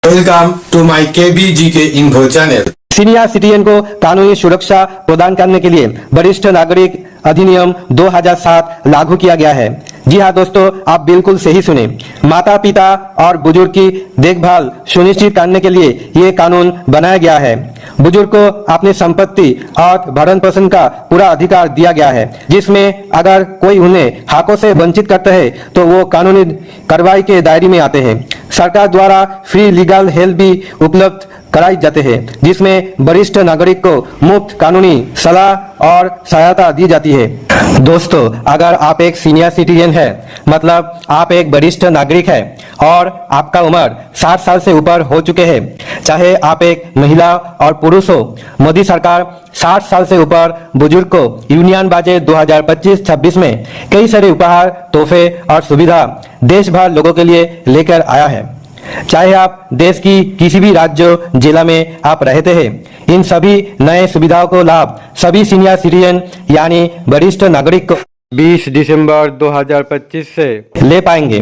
Welcome to my KBGK info channel. Senior citizen को कानूनी सुरक्षा प्रदान करने के लिए वरिष्ठ नागरिक अधिनियम 2007 लागू किया गया है। जी हाँ दोस्तों, आप बिल्कुल सही सुने। माता पिता और बुजुर्ग की देखभाल सुनिश्चित करने के लिए ये कानून बनाया गया है। बुजुर्ग को अपनी संपत्ति और भरण पोषण का पूरा अधिकार दिया गया है, जिसमें अगर कोई उन्हें हकों से वंचित करता है तो वो कानूनी कार्रवाई के दायरे में आते हैं। सरकार द्वारा फ्री लीगल हेल्प भी उपलब्ध कराई जाते हैं, जिसमें वरिष्ठ नागरिक को मुफ्त कानूनी सलाह और सहायता दी जाती है। दोस्तों, अगर आप एक सीनियर सिटीजन है, मतलब आप एक वरिष्ठ नागरिक है और आपका उम्र 60 साल से ऊपर हो चुके हैं, चाहे आप एक महिला और पुरुष हो, मोदी सरकार 60 साल से ऊपर बुजुर्ग को यूनियन बजट 2025-26 में कई सारे उपहार, तोहफे और सुविधा देश भर लोगों के लिए लेकर आया है। चाहे आप देश की किसी भी राज्य जिला में आप रहते हैं, इन सभी नए सुविधाओं को लाभ सभी सीनियर सिटीजन यानी वरिष्ठ नागरिक को 20 दिसंबर 2025 से ले पाएंगे।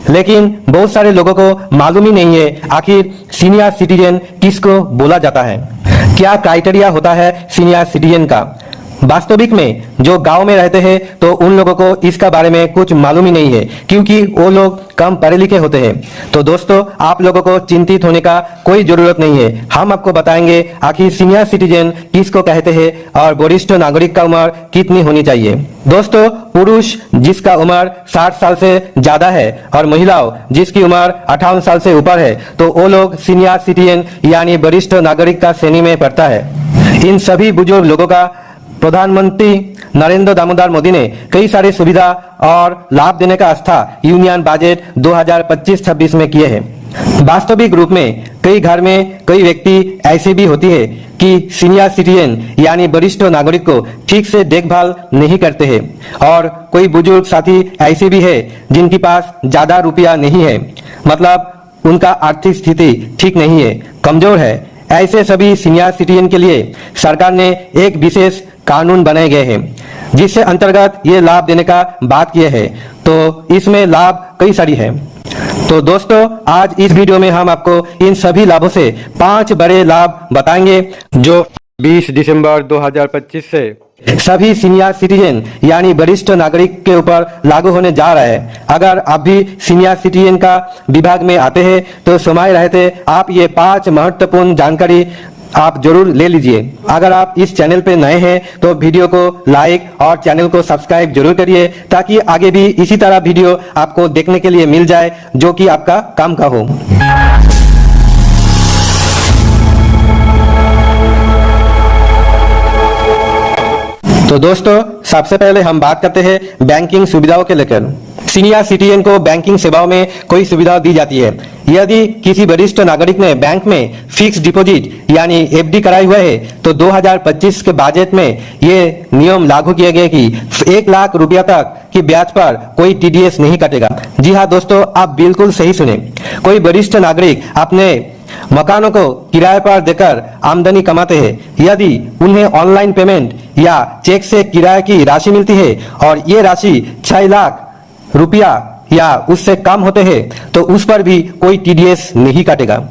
लेकिन बहुत सारे लोगों को मालूम ही नहीं है आखिर सीनियर सिटीजन किसको बोला जाता है, क्या क्राइटेरिया होता है सीनियर सिटीजन का। वास्तविक में जो गांव में रहते हैं तो उन लोगों को इसका बारे में कुछ मालूम ही नहीं है, क्योंकि वो लोग कम पढ़े लिखे होते हैं। तो दोस्तों, आप लोगों को चिंतित होने का कोई जरूरत नहीं है। हम आपको बताएंगे आखिर सीनियर सिटीजन किसको कहते हैं और वरिष्ठ नागरिक का उम्र कितनी होनी चाहिए। दोस्तों, पुरुष जिसका उम्र 60 साल से ज्यादा है और महिलाओं जिसकी उम्र 58 साल से ऊपर है, तो वो लोग सीनियर सिटीजन यानी वरिष्ठ नागरिक का श्रेणी में पड़ता है। इन सभी बुजुर्ग लोगों का प्रधानमंत्री नरेंद्र दामोदर मोदी ने कई सारी सुविधा और लाभ देने का आस्था यूनियन बजट 2025-26 में किए हैं। वास्तविक रूप में कई घर में कई व्यक्ति ऐसे भी होती है कि सीनियर सिटीजन यानी वरिष्ठ नागरिक को ठीक से देखभाल नहीं करते हैं, और कोई बुजुर्ग साथी ऐसे भी है जिनके पास ज्यादा रुपया नहीं है, मतलब उनका आर्थिक स्थिति ठीक नहीं है, कमजोर है। ऐसे सभी सीनियर सिटीजन के लिए सरकार ने एक विशेष कानून बनाए गए हैं, जिससे अंतर्गत ये लाभ देने का बात किए है। तो इसमें लाभ कई सारी है। तो दोस्तों, आज इस वीडियो में हम आपको इन सभी लाभों से 5 बड़े लाभ बताएंगे जो 20 दिसंबर 2025 से सभी सीनियर सिटीजन यानी वरिष्ठ नागरिक के ऊपर लागू होने जा रहा है। अगर आप भी सीनियर सिटीजन का विभाग में आते हैं तो समय रहते आप ये 5 महत्वपूर्ण जानकारी आप जरूर ले लीजिए। अगर आप इस चैनल पे नए हैं तो वीडियो को लाइक और चैनल को सब्सक्राइब जरूर करिए, ताकि आगे भी इसी तरह वीडियो आपको देखने के लिए मिल जाए जो कि आपका काम का हो। तो दोस्तों, सबसे पहले हम बात करते हैं बैंकिंग सुविधाओं के लेकर। सीनियर सिटीजन को बैंकिंग सेवाओं में कोई सुविधा दी जाती है। यदि किसी वरिष्ठ नागरिक ने बैंक में फिक्स डिपॉजिट यानी एफडी कराई हुआ है तो 2025 के बजट में ये नियम लागू किए गए कि 1 लाख रुपया तक की ब्याज पर कोई टीडीएस नहीं कटेगा। जी हाँ दोस्तों, आप बिल्कुल सही सुने। कोई वरिष्ठ नागरिक अपने मकानों को किराए पर देकर आमदनी कमाते हैं। यदि उन्हें ऑनलाइन पेमेंट या चेक से किराए की राशि मिलती है और ये राशि 6 लाख रुपया या उससे कम होते हैं तो उस पर भी कोई टीडीएस नहीं काटेगा।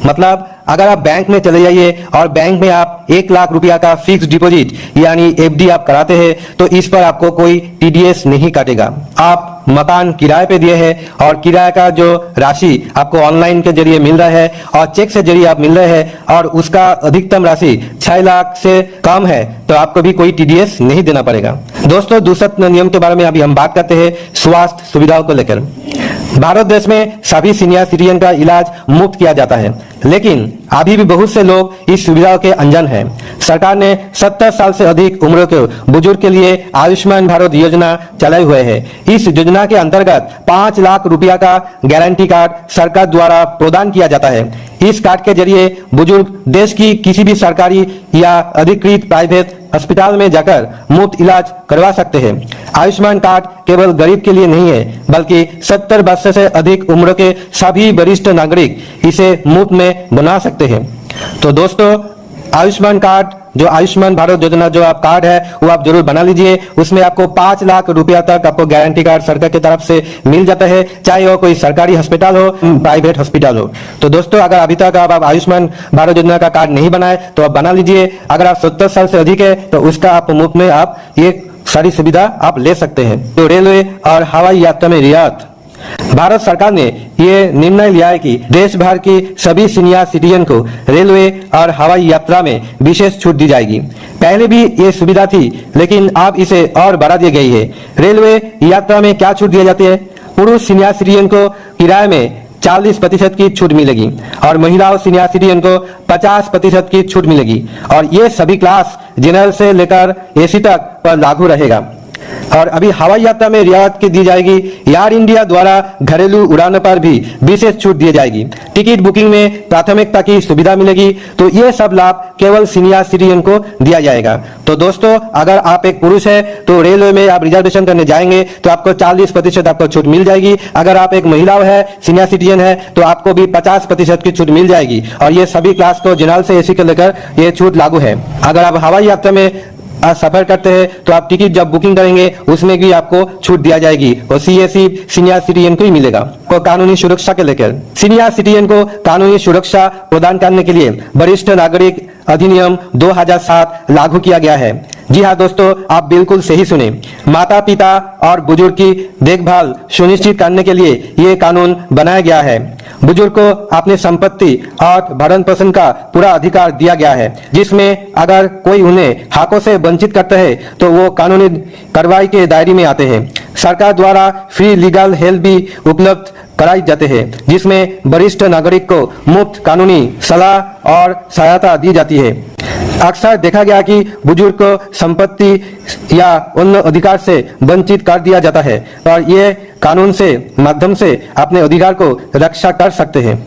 मतलब अगर आप बैंक में चले जाइए और बैंक में आप 1 लाख रुपया का फिक्स डिपॉजिट यानी एफडी आप कराते हैं तो इस पर आपको कोई टीडीएस नहीं काटेगा। आप मकान किराए पे दिए हैं और किराए का जो राशि आपको ऑनलाइन के जरिए मिल रहा है और चेक से जरिए आप मिल रहे हैं और उसका अधिकतम राशि 6 लाख से कम है तो आपको भी कोई टीडीएस नहीं देना पड़ेगा। दोस्तों, दूसरा नियम के बारे में अभी हम बात करते हैं स्वास्थ्य सुविधाओं को लेकर। भारत देश में सभी सीनियर सिटीजन का इलाज मुफ्त किया जाता है, लेकिन अभी भी बहुत से लोग इस सुविधाओं के अनजान हैं। सरकार ने 70 साल से अधिक उम्र के बुजुर्ग के लिए आयुष्मान भारत योजना चलाई हुई है। इस योजना के अंतर्गत 5 लाख रुपया का गारंटी कार्ड सरकार द्वारा प्रदान किया जाता है। इस कार्ड के जरिए बुजुर्ग देश की किसी भी सरकारी या अधिकृत प्राइवेट अस्पताल में जाकर मुफ्त इलाज करवा सकते हैं। आयुष्मान कार्ड केवल गरीब के लिए नहीं है, बल्कि 70 वर्ष से अधिक उम्र के सभी वरिष्ठ नागरिक इसे मुफ्त में बना सकते हैं। तो दोस्तों, आयुष्मान कार्ड जो आयुष्मान भारत योजना जो आप कार्ड है वो आप जरूर बना लीजिए। उसमें आपको 5 लाख रुपया तक आपको गारंटी कार्ड सरकार की तरफ से मिल जाता है, चाहे वो कोई सरकारी अस्पताल हो, प्राइवेट हॉस्पिटल हो। तो दोस्तों, अगर अभी तक आप आयुष्मान भारत योजना का कार्ड नहीं बनाए तो आप बना लीजिए। अगर आप 70 साल से अधिक है तो उसका आप मुफ्त में आप ये सारी सुविधा आप ले सकते हैं। तो रेलवे और हवाई यात्रा में रियायत, भारत सरकार ने ये निर्णय लिया है कि देश भर की सभी सीनियर सिटीजन को रेलवे और हवाई यात्रा में विशेष छूट दी जाएगी। पहले भी ये सुविधा थी, लेकिन अब इसे और बढ़ा दी गई है। रेलवे यात्रा में क्या छूट दी जाती है? पुरुष सीनियर सिटीजन को किराए में 40% की छूट मिलेगी और महिलाओं सीनियर सिटीजन को 50% की छूट मिलेगी, और ये सभी क्लास जनरल से लेकर एसी तक पर लागू रहेगा। और अभी हवाई यात्रा में रियायत की दी जाएगी। एयर इंडिया द्वारा घरेलू उड़ानों पर भी विशेष छूट दी जाएगी। टिकट बुकिंग में प्राथमिकता की सुविधा मिलेगी। तो ये सब लाभ केवल सीनियर सिटीजन को दिया जाएगा। तो दोस्तों, अगर आप एक पुरुष है तो रेलवे में आप रिजर्वेशन करने जाएंगे तो आपको 40% आपको छूट मिल जाएगी। अगर आप एक महिला है, सीनियर सिटीजन है, तो आपको भी 50% की छूट मिल जाएगी। और ये सभी क्लास को जनरल से एसी को लेकर ये छूट लागू है। अगर आप हवाई यात्रा में आज सफर करते हैं तो आप टिकट जब बुकिंग करेंगे उसमें भी आपको छूट दिया जाएगी, और सीएसी सीनियर सिटीजन को ही मिलेगा। तो कानूनी सुरक्षा के लेकर सीनियर सिटीजन को कानूनी सुरक्षा प्रदान करने के लिए वरिष्ठ नागरिक अधिनियम 2007 लागू किया गया है। जी हाँ दोस्तों, आप बिल्कुल सही सुने। माता पिता और बुजुर्ग की देखभाल सुनिश्चित करने के लिए ये कानून बनाया गया है। बुजुर्ग को अपनी संपत्ति और भरण पोषण का पूरा अधिकार दिया गया है, जिसमें अगर कोई उन्हें हकों से वंचित करता है तो वो कानूनी कार्रवाई के दायरे में आते हैं। सरकार द्वारा फ्री लीगल हेल्प भी उपलब्ध कराई जाते हैं, जिसमें वरिष्ठ नागरिक को मुफ्त कानूनी सलाह और सहायता दी जाती है। अक्सर देखा गया कि बुजुर्ग को संपत्ति या अन्य अधिकार से वंचित कर दिया जाता है, और ये कानून से माध्यम से अपने अधिकार को रक्षा कर सकते हैं।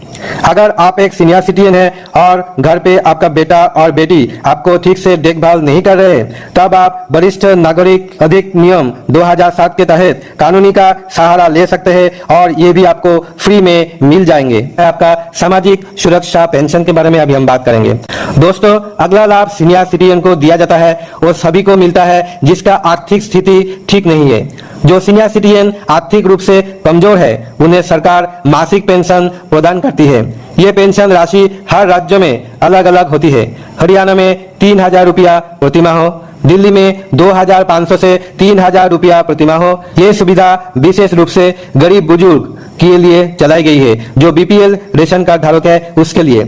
अगर आप एक सीनियर सिटीजन है और घर पे आपका बेटा और बेटी आपको ठीक से देखभाल नहीं कर रहे, तब आप वरिष्ठ नागरिक अधिनियम 2007 के तहत कानूनी का सहारा ले सकते हैं, और ये भी आपको फ्री में मिल जाएंगे। आपका सामाजिक सुरक्षा पेंशन के बारे में अभी हम बात करेंगे। दोस्तों, अगला लाभ सीनियर सिटीजन को दिया जाता है वो सभी को मिलता है जिसका आर्थिक स्थिति ठीक नहीं है। जो सीनियर सिटीजन आर्थिक रूप से कमजोर है उन्हें सरकार मासिक पेंशन प्रदान करती है। ये पेंशन राशि हर राज्य में अलग अलग होती है। हरियाणा में 3000 रुपया प्रतिमाह, दिल्ली में 2500 से 3000 रुपया प्रतिमाह। ये सुविधा विशेष रूप से गरीब बुजुर्ग के लिए चलाई गई है, जो बीपीएल रेशन कार्ड धारक है उसके लिए।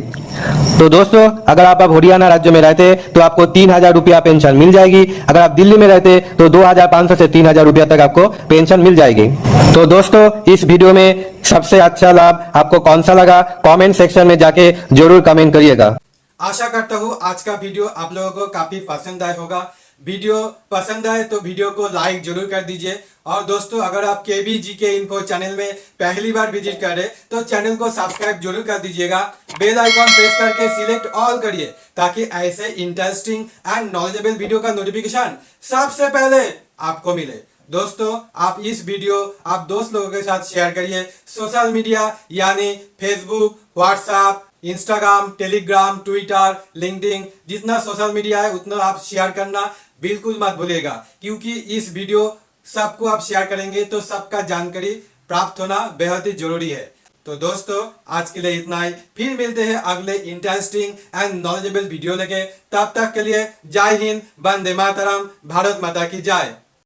तो दोस्तों, अगर आप हरियाणा राज्य में रहते तो आपको 3000 रुपया पेंशन मिल जाएगी। अगर आप दिल्ली में रहते तो 2500 से 3000 रुपया तक आपको पेंशन मिल जाएगी। तो दोस्तों, इस वीडियो में सबसे अच्छा लाभ आपको कौन सा लगा, कमेंट सेक्शन में जाके जरूर कमेंट करिएगा। आशा करता हूँ आज का वीडियो आप लोगों को काफी पसंद आया होगा। वीडियो पसंद आए तो वीडियो को लाइक जरूर कर दीजिए। और दोस्तों, अगर आप केबीजी के इन्फो चैनल में पहली बार विजिट कर रहे तो चैनल को सब्सक्राइब जरूर कर दीजिएगा। बेल आइकॉन प्रेस करके सिलेक्ट ऑल करिए, ताकि ऐसे इंटरेस्टिंग एंड नॉलेजेबल वीडियो का नोटिफिकेशन सबसे पहले आपको मिले। दोस्तों, आप इस वीडियो आप दोस्त लोगों के साथ शेयर करिए। सोशल मीडिया यानी Facebook, WhatsApp, Instagram, Telegram, Twitter, LinkedIn, जितना सोशल मीडिया है उतना आप शेयर करना बिल्कुल मत भूलिएगा, क्योंकि इस वीडियो सबको आप शेयर करेंगे तो सबका जानकारी प्राप्त होना बेहद ही जरूरी है। तो दोस्तों, आज के लिए इतना ही। फिर मिलते हैं अगले इंटरेस्टिंग एंड नॉलेजेबल वीडियो लेके। तब तक के लिए जय हिंद, वंदे मातरम, भारत माता की जय।